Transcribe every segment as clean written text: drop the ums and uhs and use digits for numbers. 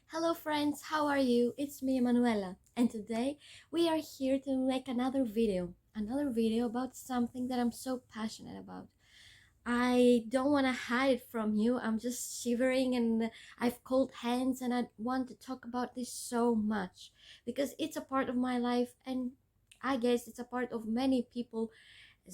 Hello friends, how are you? It's me, Emanuela, and today we are here to make another video about something that I'm so passionate about. I don't want to hide it from you. I'm just shivering and I've cold hands and I want to talk about this so much because it's a part of my life and I guess it's a part of many people's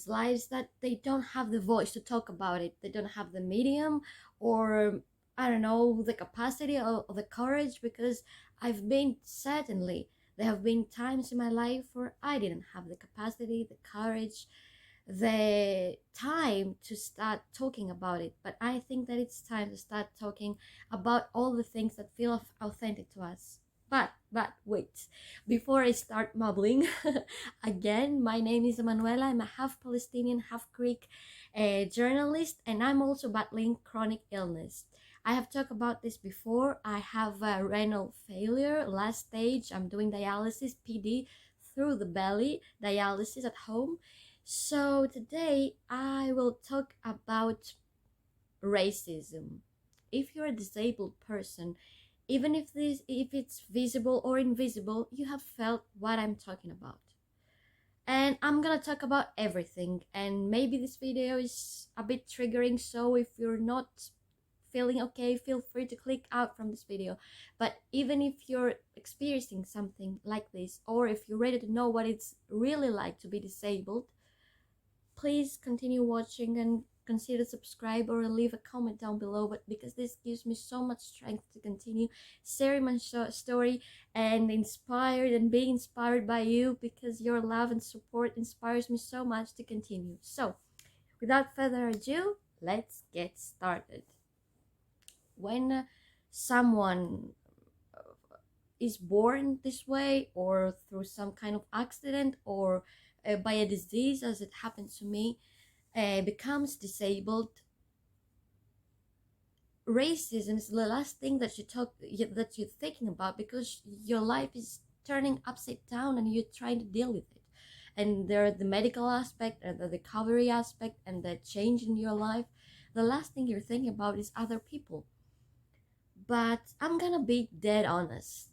lives that they don't have the voice to talk about it. They don't have the medium or I don't know, the capacity or the courage because I've been certainly there have been times in my life where I didn't have the capacity, the courage, the time to start talking about it. But I think that it's time to start talking about all the things that feel authentic to us. But wait, before I start mumbling, again, my name is Emanuela. I'm a half Palestinian, half Greek journalist, and I'm also battling chronic illness. I have talked about this before. I have a renal failure, last stage. I'm doing dialysis, PD, through the belly, dialysis at home. So today I will talk about racism. If you're a disabled person, even if it's visible or invisible, you have felt what I'm talking about. And I'm gonna talk about everything, and maybe this video is a bit triggering, so if you're not feeling okay, feel free to click out from this video. But even if you're experiencing something like this, or if you're ready to know what it's really like to be disabled, please continue watching and consider subscribe or leave a comment down below, but because this gives me so much strength to continue sharing my story and inspired and being inspired by you, because your love and support inspires me so much to continue. So without further ado, let's get started. When someone is born this way or through some kind of accident or by a disease, as it happened to me, becomes disabled, racism is the last thing that that you're thinking about, because your life is turning upside down and you're trying to deal with it. And there are the medical aspect and the recovery aspect and the change in your life. The last thing you're thinking about is other people. But I'm gonna be dead honest,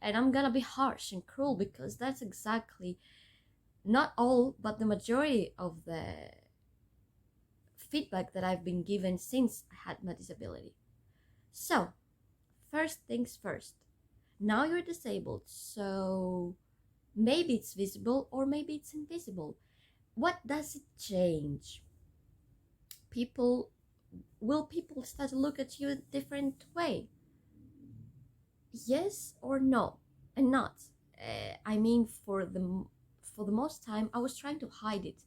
and I'm gonna be harsh and cruel, because that's exactly, not all, but the majority of the feedback that I've been given since I had my disability. So, first things first. Now you're disabled, so maybe it's visible or maybe it's invisible. What does it change? People will people start to look at you a different way? Yes or no? And not. I mean, for the most time, I was trying to hide it,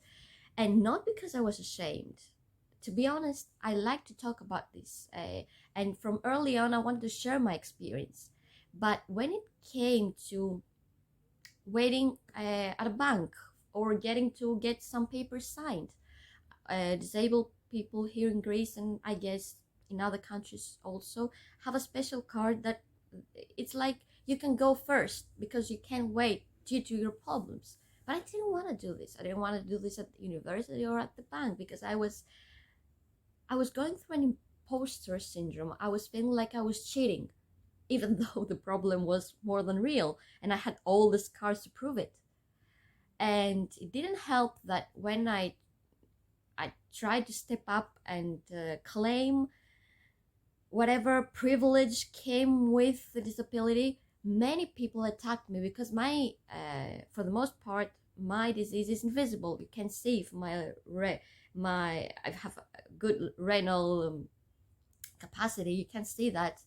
and not because I was ashamed. To be honest, I like to talk about this, and from early on, I wanted to share my experience. But when it came to waiting at a bank or getting to get some papers signed, disabled people here in Greece, and I guess in other countries also, have a special card that it's like you can go first because you can't wait due to your problems. But I didn't want to do this. I didn't want to do this at the university or at the bank, because I was going through an imposter syndrome. I was feeling like I was cheating, even though the problem was more than real and I had all the scars to prove it. And it didn't help that when I tried to step up and claim whatever privilege came with the disability, many people attacked me, because for the most part, my disease is invisible. You can see from I have a good renal capacity. You can see that.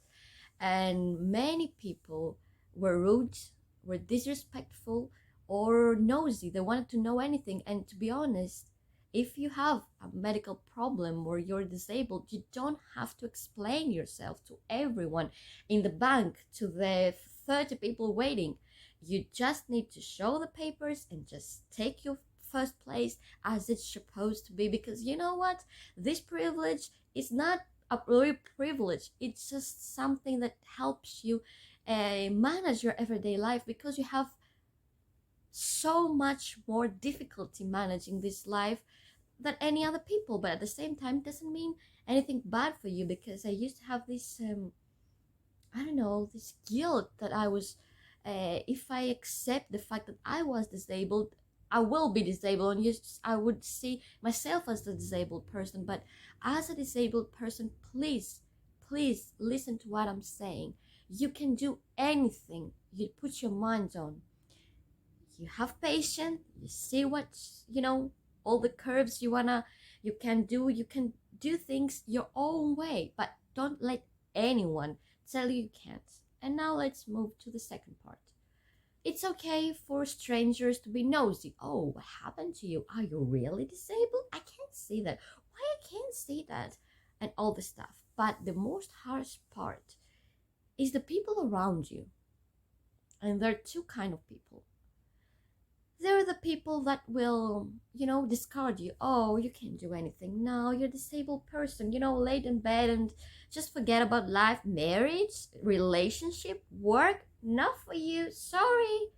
And many people were rude, were disrespectful, or nosy. They wanted to know anything. And to be honest, if you have a medical problem or you're disabled, you don't have to explain yourself to everyone in the bank, to the 30 people waiting. You just need to show the papers and just take your first place as it's supposed to be, because you know what? This privilege is not a real privilege. It's just something that helps you manage your everyday life, because you have so much more difficulty managing this life than any other people. But at the same time, it doesn't mean anything bad for you, because I used to have this I don't know, this guilt that I was, if I accept the fact that I was disabled, I will be disabled, and yes, I would see myself as the disabled person. But as a disabled person, please, please listen to what I'm saying. You can do anything you put your mind on. You have patience, you see what, you know, all the curves you can do things your own way, but don't let anyone tell you you can't. And now let's move to the second part. It's okay for strangers to be nosy. Oh, what happened to you? Are you really disabled? I can't see that. Why I can't see that? And all the stuff. But the most harsh part is the people around you. And there are two kind of people. They're the people that will, discard you. Oh, you can't do anything now. You're a disabled person, laid in bed and just forget about life, marriage, relationship, work. Not for you. Sorry.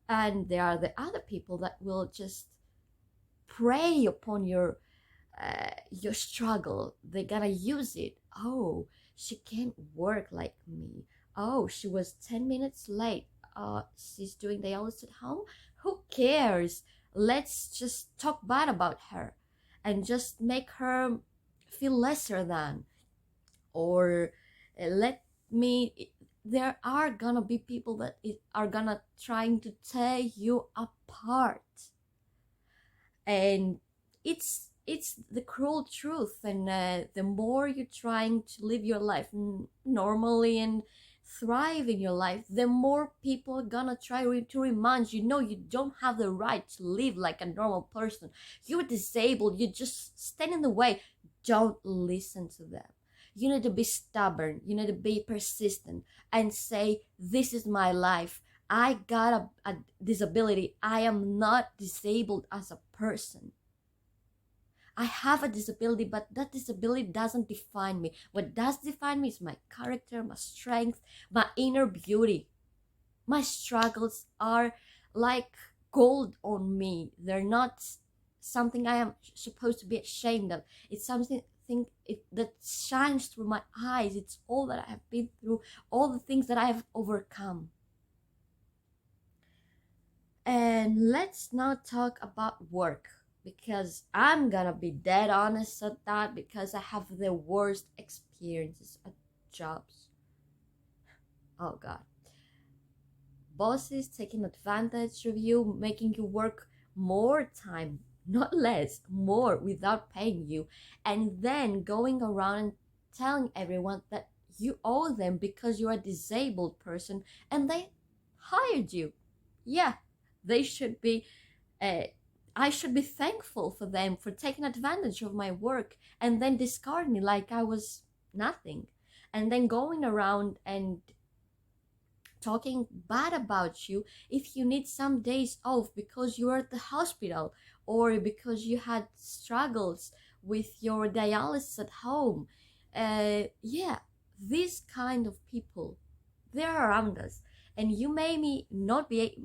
And there are the other people that will just prey upon your struggle. They're gonna use it. Oh, she can't work like me. Oh, she was 10 minutes late. She's doing the hours at home. Who cares? Let's just talk bad about her and just make her feel lesser than. Or let me. There are gonna be people that are gonna trying to tear you apart, and it's the cruel truth. And the more you're trying to live your life normally and thrive in your life, the more people are gonna try to remind you, no, you don't have the right to live like a normal person. You're disabled, you just stand in the way. Don't listen to them. You need to be stubborn, you need to be persistent and say, this is my life. I got a disability. I am not disabled as a person. I have a disability, but that disability doesn't define me. What does define me is my character, my strength, my inner beauty. My struggles are like gold on me. They're not something I am supposed to be ashamed of. It's something that shines through my eyes. It's all that I have been through, all the things that I have overcome. And let's now talk about work, because I'm gonna be dead honest at that, because I have the worst experiences at jobs. Oh god. Bosses taking advantage of you, making you work more time, not less, more, without paying you, and then going around and telling everyone that you owe them because you're a disabled person and they hired you. Yeah, they should be I should be thankful for them for taking advantage of my work and then discard me like I was nothing, and then going around and talking bad about you if you need some days off because you're at the hospital or because you had struggles with your dialysis at home. Yeah, these kind of people, they're around us, and you may not be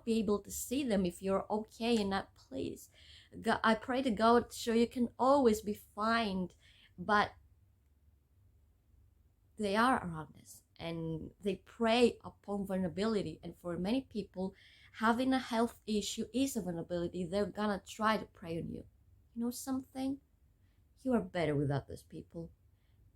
able to see them if you're okay in that place. I pray to God so you can always be fine, but they are around us and they prey upon vulnerability. And for many people, having a health issue is a vulnerability. They're gonna try to prey on you. You know something? You are better without those people.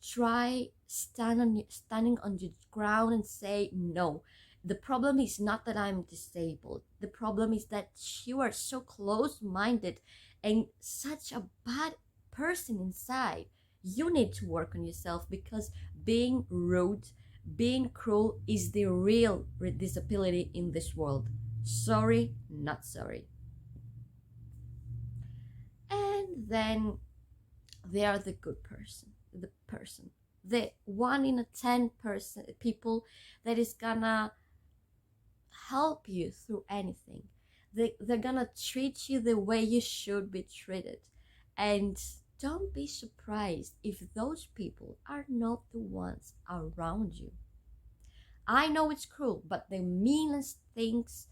Try standing on your ground and say no. The problem is not that I'm disabled. The problem is that you are so close-minded and such a bad person inside. You need to work on yourself, because being rude, being cruel is the real disability in this world. Sorry, not sorry. And then they are the good person, the 1 in 10 people that is gonna help you through anything. They're gonna treat you the way you should be treated. And don't be surprised if those people are not the ones around you. I know it's cruel, but the meanest things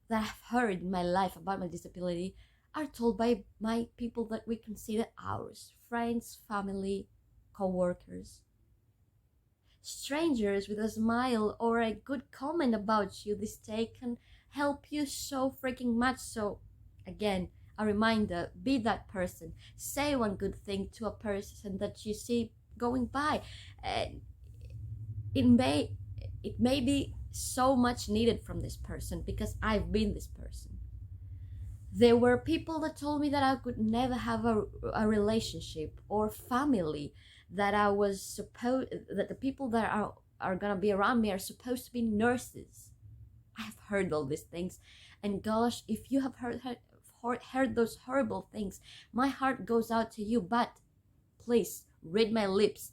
that I've heard in my life about my disability are told by my people that we consider ours, friends, family, co-workers. strangers with a smile or a good comment about you, this day can help you so freaking much. So again, a reminder, be that person. Say one good thing to a person that you see going by. And it may it may be so much needed from this person, because I've been this person. There were people that told me that I could never have a relationship or family, that I was supposed that the people that are gonna be around me are supposed to be nurses. I've heard all these things, and gosh, if you have heard those horrible things, my heart goes out to you. But please read my lips.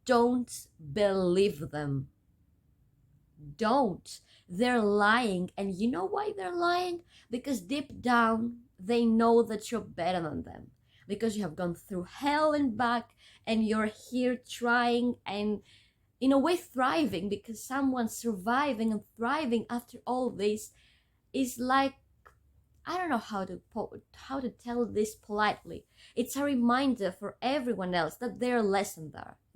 Don't believe them. Don't. They're lying. And you know why they're lying? Because deep down, they know that you're better than them. Because you have gone through hell and back, and you're here trying and, in a way, thriving, because someone surviving and thriving after all this is like, I don't know how to tell this politely. It's a reminder for everyone else that they're less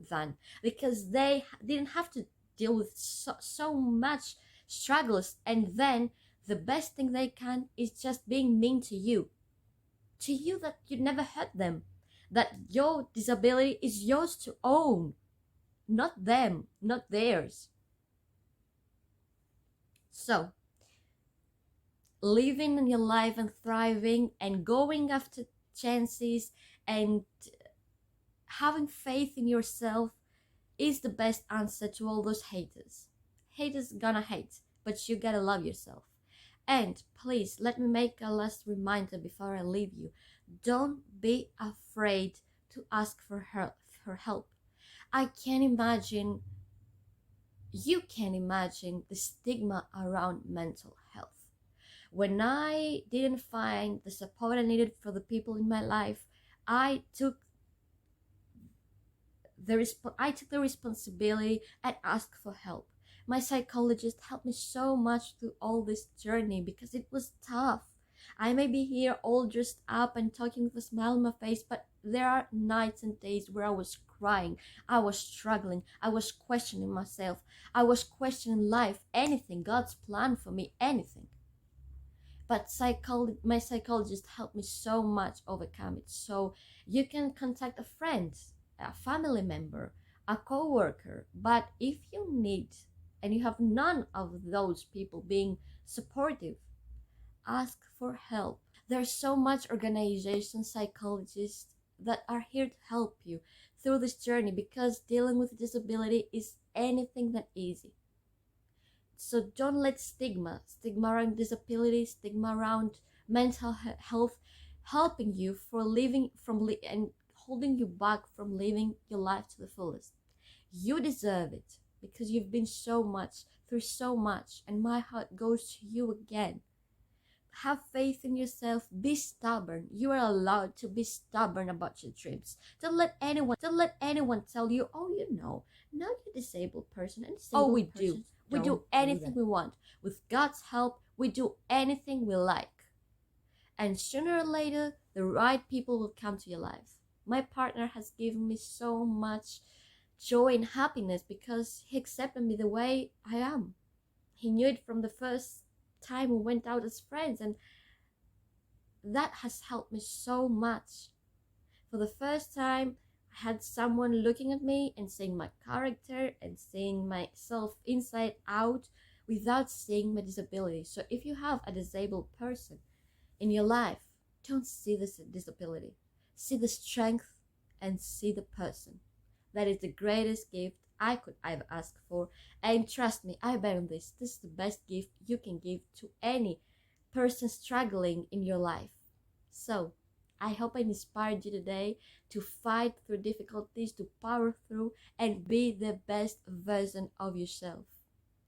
than, because they didn't have to deal with so much struggles, and then the best thing they can is just being mean to you that you never hurt them, that your disability is yours to own, not them, not theirs. So living in your life and thriving and going after chances and having faith in yourself is the best answer to all those haters. Haters gonna hate, but you gotta love yourself. And please, let me make a last reminder before I leave you. Don't be afraid to ask for help. You can imagine the stigma around mental health. When I didn't find the support I needed for the people in my life, I took the responsibility and asked for help. My psychologist helped me so much through all this journey, because it was tough. I may be here all dressed up and talking with a smile on my face, but there are nights and days where I was crying, I was struggling, I was questioning myself, I was questioning life, anything, God's plan for me, anything. But my psychologist helped me so much overcome it. So you can contact a friend, a family member, a co-worker. But if you need, and you have none of those people being supportive, ask for help. There's so much organizations, psychologists that are here to help you through this journey, because dealing with disability is anything but easy. So don't let stigma around disability, stigma around mental health, helping you for living and holding you back from living your life to the fullest. You deserve it, because you've been through so much, and my heart goes to you again. Have faith in yourself. Be stubborn. You are allowed to be stubborn about your dreams. Don't let anyone tell you, oh, now you're a disabled person. And we do. We do anything we want. With God's help, we do anything we like. And sooner or later, the right people will come to your life. My partner has given me so much joy and happiness, because he accepted me the way I am. He knew it from the first time we went out as friends, and that has helped me so much. For the first time, I had someone looking at me and seeing my character and seeing myself inside out without seeing my disability. So if you have a disabled person in your life, don't see this disability. See the strength and see the person. That is the greatest gift I could ever ask for. And trust me, I bet on this. This is the best gift you can give to any person struggling in your life. So I hope I inspired you today to fight through difficulties, to power through, and be the best version of yourself.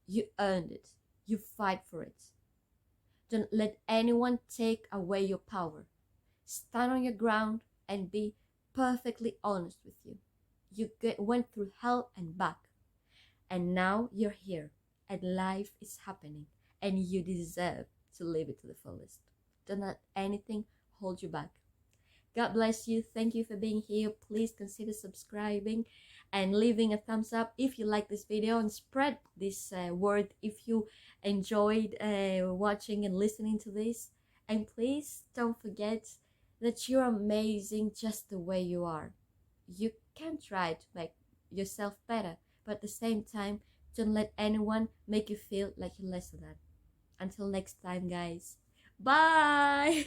You earned it. You fight for it. Don't let anyone take away your power. Stand on your ground and be perfectly honest with you. You went through hell and back, and now you're here, and life is happening, and you deserve to live it to the fullest. Don't let anything hold you back. God bless you. Thank you for being here. Please consider subscribing and leaving a thumbs up if you like this video, and spread this word if you enjoyed watching and listening to this. And please don't forget that you're amazing just the way you are. You can try to make yourself better, but at the same time, don't let anyone make you feel like you're less than. Until next time, guys. Bye.